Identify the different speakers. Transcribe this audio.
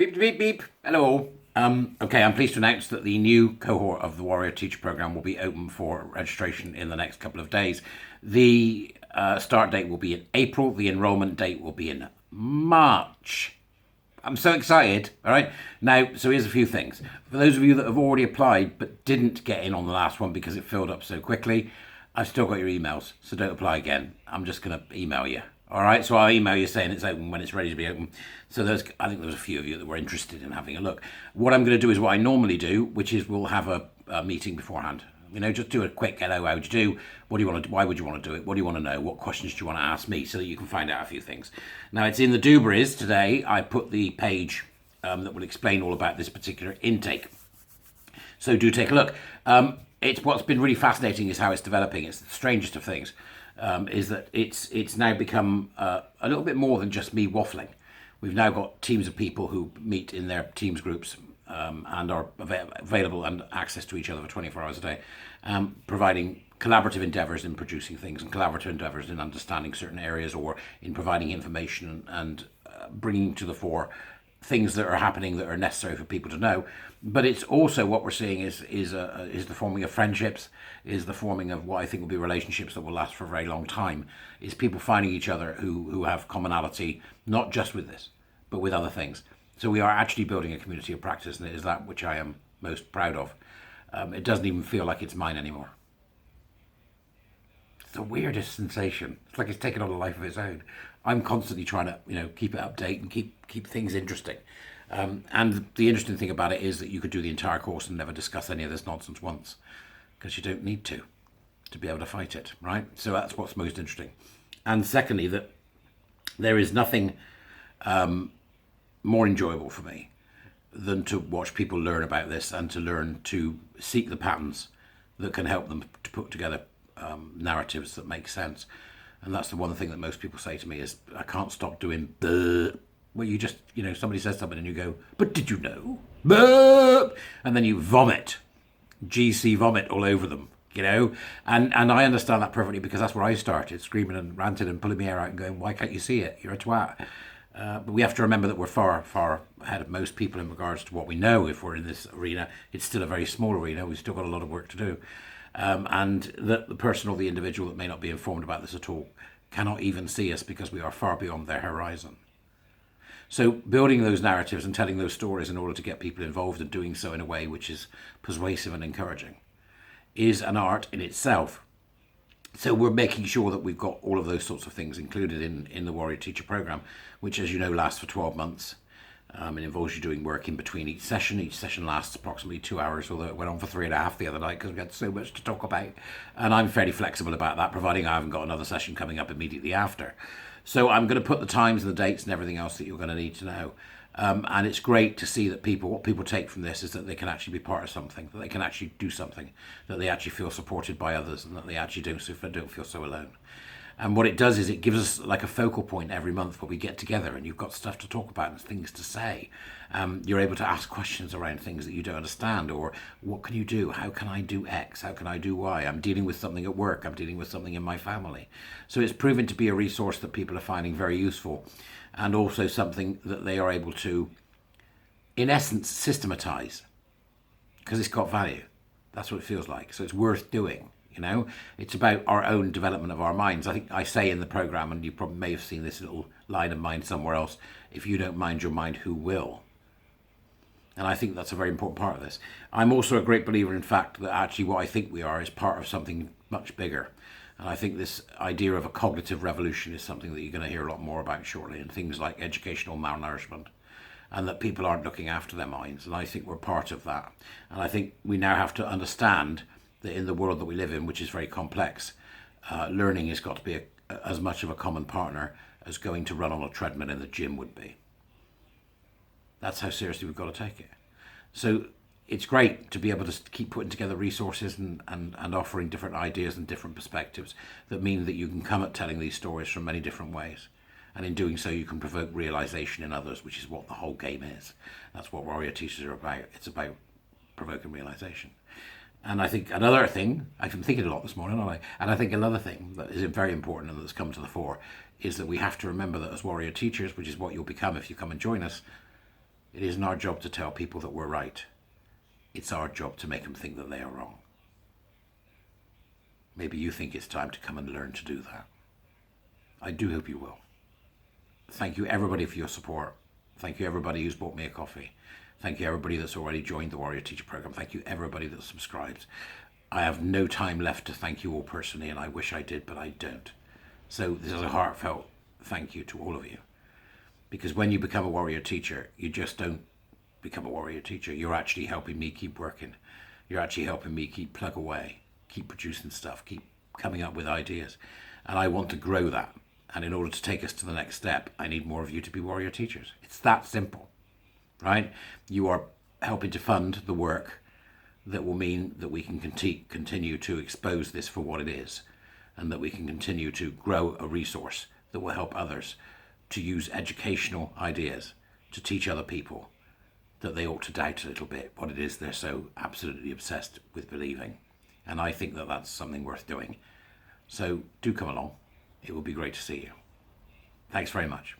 Speaker 1: Beep, beep, beep. Hello. Okay, I'm pleased to announce that the new cohort of the Warrior Teacher Program will be open for registration in the next couple of days. The start date will be in April. The enrolment date will be in March. I'm so excited. All right. Now, so here's a few things. For those of you that have already applied but didn't get in on the last one because it filled up so quickly, I've still got your emails, so don't apply again. I'm just going to email you. All right, so I'll email you saying it's open when it's ready to be open. So I think there was a few of you that were interested in having a look. What I'm going to do is what I normally do, which is we'll have a meeting beforehand. You know, just do a quick hello, how'd you do? What do you want to do? Why would you want to do it? What do you want to know? What questions do you want to ask me so that you can find out a few things? Now, it's in the Dubris today. I put the page that will explain all about this particular intake. So do take a look. It's what's been really fascinating is how it's developing. It's the strangest of things. Is that it's now become a little bit more than just me waffling. We've now got teams of people who meet in their teams groups and are available and access to each other for 24 hours a day, providing collaborative endeavours in producing things and collaborative endeavours in understanding certain areas or in providing information and bringing to the fore things that are happening that are necessary for people to know. But it's also what we're seeing is the forming of friendships, is the forming of what I think will be relationships that will last for a very long time, is people finding each other who have commonality, not just with this, but with other things. So we are actually building a community of practice, and it is that which I am most proud of. It doesn't even feel like it's mine anymore. It's the weirdest sensation. It's like it's taken on a life of its own. I'm constantly trying to, keep it update and keep things interesting. And the interesting thing about it is that you could do the entire course and never discuss any of this nonsense once, because you don't need to be able to fight it, right? So that's what's most interesting. And secondly, that there is nothing more enjoyable for me than to watch people learn about this and to learn to seek the patterns that can help them to put together narratives that make sense. And that's the one thing that most people say to me is, I can't stop doing the, where you just, somebody says something and you go, but did you know? Buh! And then you vomit, GC vomit all over them, and I understand that perfectly because that's where I started, screaming and ranting and pulling my hair out and going, why can't you see it? You're a twat. But we have to remember that we're far, far ahead of most people in regards to what we know. If we're in this arena, it's still a very small arena. We've still got a lot of work to do. And that the person or the individual that may not be informed about this at all cannot even see us because we are far beyond their horizon. So building those narratives and telling those stories in order to get people involved and doing so in a way which is persuasive and encouraging is an art in itself. So we're making sure that we've got all of those sorts of things included in the Warrior Teacher Program, which, as you know, lasts for 12 months. It involves you doing work in between each session. Each session lasts approximately 2 hours, although it went on for 3.5 the other night because we had so much to talk about. And I'm fairly flexible about that, providing I haven't got another session coming up immediately after. So I'm going to put the times and the dates and everything else that you're going to need to know. And it's great to see that what people take from this is that they can actually be part of something, that they can actually do something, that they actually feel supported by others, and that they actually don't feel so alone. And what it does is it gives us like a focal point every month where we get together and you've got stuff to talk about and things to say. You're able to ask questions around things that you don't understand, or what can you do? How can I do X? How can I do Y? I'm dealing with something at work. I'm dealing with something in my family. So it's proven to be a resource that people are finding very useful, and also something that they are able to, in essence, systematize, because it's got value. That's what it feels like. So it's worth doing. It's about our own development of our minds. I think I say in the program, and you probably may have seen this little line of mine somewhere else, if you don't mind your mind, who will? And I think that's a very important part of this. I'm also a great believer, in fact, that actually what I think we are is part of something much bigger. And I think this idea of a cognitive revolution is something that you're going to hear a lot more about shortly, and things like educational malnourishment, and that people aren't looking after their minds. And I think we're part of that. And I think we now have to understand that in the world that we live in, which is very complex, learning has got to be as much of a common partner as going to run on a treadmill in the gym would be. That's how seriously we've got to take it. So it's great to be able to keep putting together resources and offering different ideas and different perspectives that mean that you can come at telling these stories from many different ways. And in doing so, you can provoke realization in others, which is what the whole game is. That's what Warrior Teachers are about. It's about provoking realization. And I think another thing, I've been thinking a lot this morning, haven't I? And I think another thing that is very important and that's come to the fore is that we have to remember that as warrior teachers, which is what you'll become if you come and join us, It isn't our job to tell people that we're right. It's our job to make them think that they are wrong. Maybe you think it's time to come and learn to do that. I do hope you will. Thank you everybody for your support. Thank you everybody who's bought me a coffee. Thank you everybody that's already joined the Warrior Teacher Program. Thank you everybody that subscribes. I have no time left to thank you all personally, and I wish I did, but I don't. So this is a heartfelt thank you to all of you. Because when you become a Warrior Teacher, you just don't become a Warrior Teacher. You're actually helping me keep working. You're actually helping me keep plug away, keep producing stuff, keep coming up with ideas. And I want to grow that. And in order to take us to the next step, I need more of you to be Warrior Teachers. It's that simple, right? You are helping to fund the work that will mean that we can continue to expose this for what it is, and that we can continue to grow a resource that will help others to use educational ideas to teach other people that they ought to doubt a little bit what it is they're so absolutely obsessed with believing. And I think that that's something worth doing. So do come along. It will be great to see you. Thanks very much.